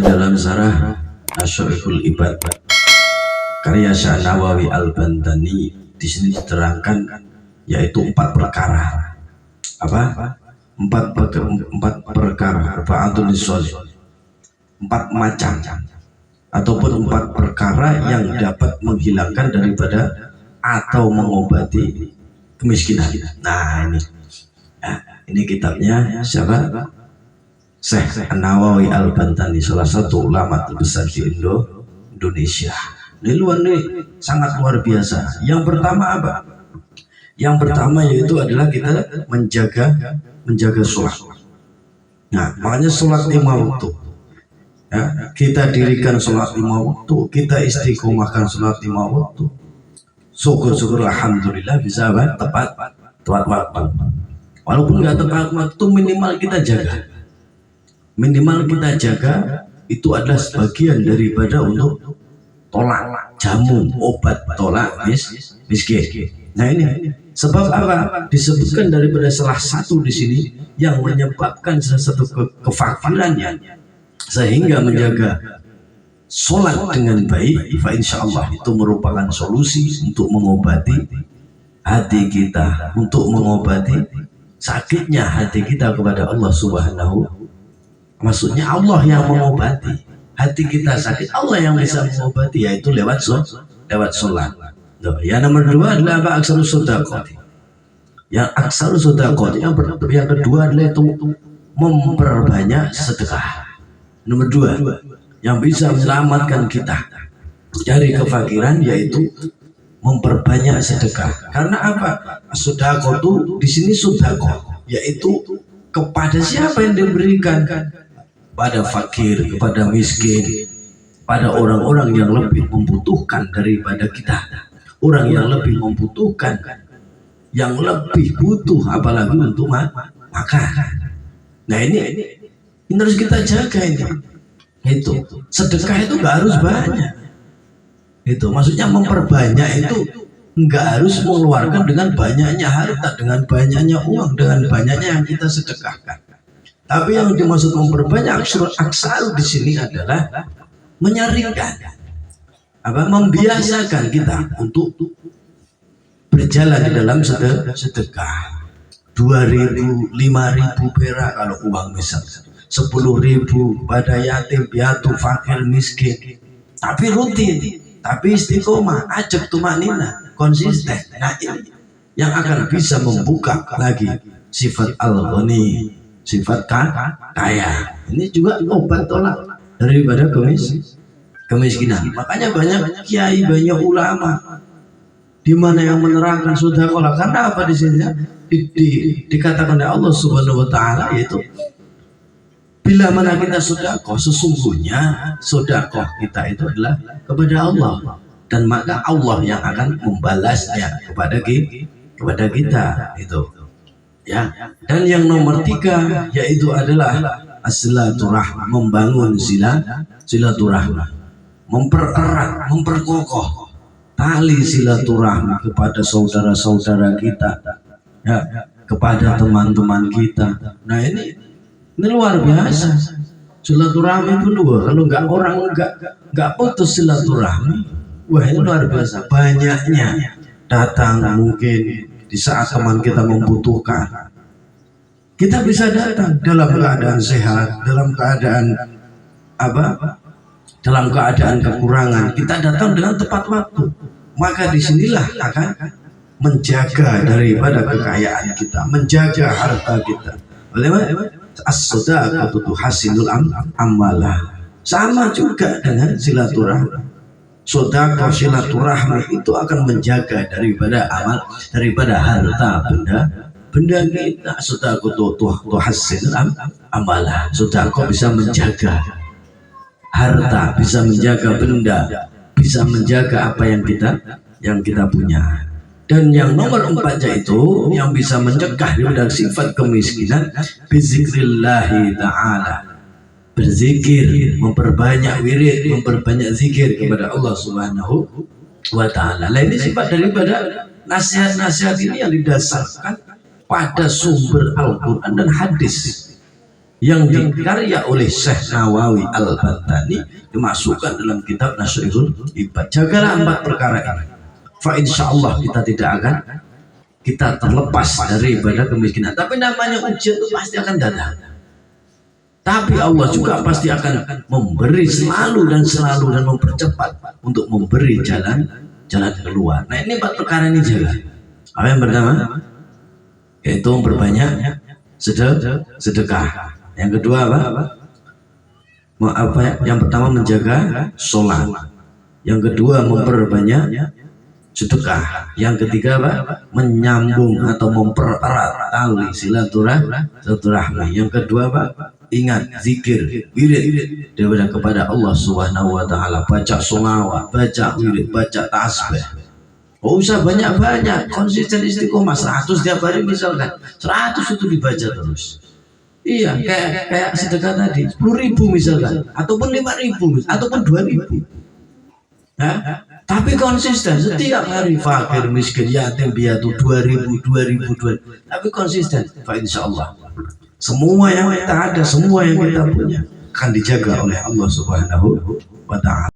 dalam sarah Asy-Syaikul Ibad karya Syekh Nawawi Al-Bantani di sini diterangkan yaitu empat perkara. Apa? Empat perkara, arba'atun nisol, empat macam ataupun empat perkara yang dapat menghilangkan daripada atau mengobati kemiskinan. Nah ini kitabnya siapa? Syekh Nawawi Al-Bantani, salah satu ulama terbesar di Indonesia. Ini sangat luar biasa. Yang pertama apa? Yang pertama yaitu adalah kita menjaga sholat. Nah, makanya sholat 5 waktu. Ya, kita dirikan sholat 5 waktu, kita istiqomahkan sholat 5 waktu. Syukur alhamdulillah bisa tepat waktu. Walaupun nggak tepat waktu, minimal kita jaga. Minimal kita jaga itu adalah sebagian daripada untuk tolak jamu, obat tolak miskin. Nah ini sebab apa? Disebutkan daripada salah satu di sini yang menyebabkan salah satu kefakirannya sehingga menjaga sholat dengan baik, fa insya Allah itu merupakan solusi untuk mengobati hati kita, untuk mengobati sakitnya hati kita kepada Allah Subhanahu. Maksudnya Allah yang mengobati hati kita sakit, Allah yang bisa mengobati, yaitu lewat sholat. Yang nomor dua adalah apa? Aksarus sedekah. Yang aksarus sedekah yang kedua adalah itu memperbanyak sedekah. Nomor dua yang bisa menyelamatkan kita dari kefakiran yaitu memperbanyak sedekah. Karena apa? Sedekah itu di sini sedekah yaitu kepada siapa yang diberikan? Pada fakir, kepada miskin, pada orang-orang yang lebih membutuhkan daripada kita, orang yang lebih membutuhkan, yang lebih butuh, apalagi untuk makan. Nah ini harus kita jaga ini. Itu sedekah itu nggak harus banyak. Itu maksudnya memperbanyak itu nggak harus mengeluarkan dengan banyaknya harta, dengan banyaknya uang, dengan banyaknya yang kita sedekahkan. Tapi yang dimaksud memperbanyak aksar di sini adalah menyaringkan, membiasakan kita untuk berjalan di dalam sedekah. 2.000, 5.000 perak kalau uang misal, 10.000 pada yatim piatu fakir miskin. Tapi rutin, tapi istiqomah, ajak tumanina, konsisten. Nah ini yang akan bisa membuka lagi sifat al-ghani, sifat kaya. Ini juga obat tolak daripada kemiskinan. Makanya banyak kiai, banyak ulama di mana yang menerangkan sedekah. Karena apa di sini? Dikatakan oleh Allah Subhanahu wa taala yaitu bila mana kita sedekah, sesungguhnya sedekah kita itu adalah kepada Allah, dan maka Allah yang akan membalasnya kepada kita itu. Ya, dan yang nomor 3 yaitu adalah as-silaturahmi, membangun silaturahmi, mempererat, memperkokoh tali silaturahmi kepada saudara-saudara kita, ya, kepada teman-teman kita. Nah ini luar biasa. Silaturahmi itu kalau orang nggak putus silaturahmi, wah ini luar biasa. Banyaknya datang mungkin di saat teman kita membutuhkan, kita bisa datang dalam keadaan sehat, dalam keadaan dalam keadaan kekurangan, kita datang dengan tepat waktu. Maka disinilah akan menjaga daripada kekayaan kita, menjaga harta kita. Oleh as-sadaqatu hasinul amalah. Sama juga dengan silaturahmi. Sedekah silaturahmi itu akan menjaga daripada amal, daripada harta benda kita. Sedekah tu hasil amalah. Sedekah bisa menjaga harta, bisa menjaga benda, bisa menjaga apa yang kita punya. Dan yang nomor 4 yaitu yang bisa mencegah dari sifat kemiskinan, bizikrillahi ta'ala, berzikir, memperbanyak wirid, memperbanyak zikir kepada Allah Subhanahu wa ta'ala. Ini sifat daripada nasihat-nasihat ini yang didasarkan pada sumber Al-Quran dan hadis. yang dikarya oleh Syekh Nawawi Al-Bantani dimasukkan dalam kitab Nasrul Ibad. Jagalah 4 perkara ini, fa insyaallah kita tidak akan kita terlepas daripada kemiskinan. Tapi namanya ujian itu pasti akan datang, tapi Allah juga pasti akan memberi selalu dan mempercepat untuk memberi jalan keluar. Nah ini 4 perkara ini jaga. Apa yang pertama? Yaitu memperbanyak sedekah. Yang kedua yang pertama menjaga sholat, yang kedua memperbanyak sedekah, yang ketiga menyambung atau mempererat tali silaturahmi, yang kedua ingat zikir wirid daripada kepada Allah Subhanahu wa taala, baca sholawat, baca wirid, baca tasbih. Oh, usah banyak-banyak, konsisten istiqomah 100 tiap hari misalkan, 100 itu dibaca terus. Iya, kayak sedekah tadi 10.000 misalkan, ataupun 5.000, ataupun 2.000. Nah, tapi konsisten setiap hari, fakir, miskin, yatim, piatu 2.000. Tapi konsisten, fa insyaallah semua yang kita ada, semua yang kita punya akan dijaga oleh Allah Subhanahu wa taala.